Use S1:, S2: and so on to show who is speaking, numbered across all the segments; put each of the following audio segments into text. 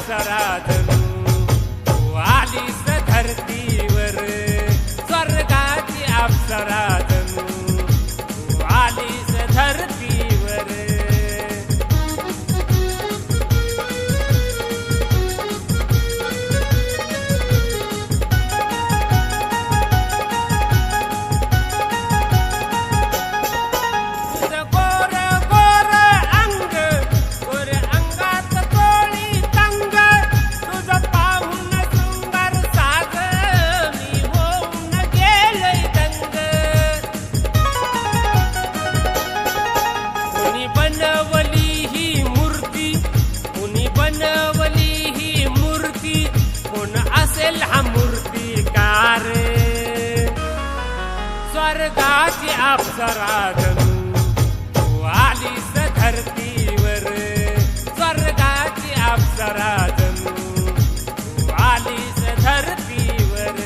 S1: अप्सरा जणू तू आलीस धरतीवर, स्वर्गाची अप्सरा जणू तू आलीस धरतीवर. हा मूर्तिकार स्वर्गाची अप्सरा जणू तू आलीस धरतीवर, स्वर्गाची अप्सरा जणू तू आलीस धरतीवर.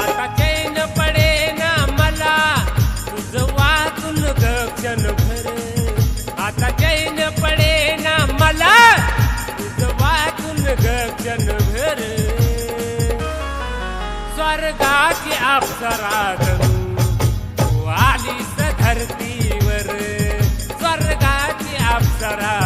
S1: आता चैन पडे ना मला तुझं वाचून क्षणभर, स्वर्गाची अप्सरा जणू तू आलीस धरतीवर, स्वर्गाची अप्सरा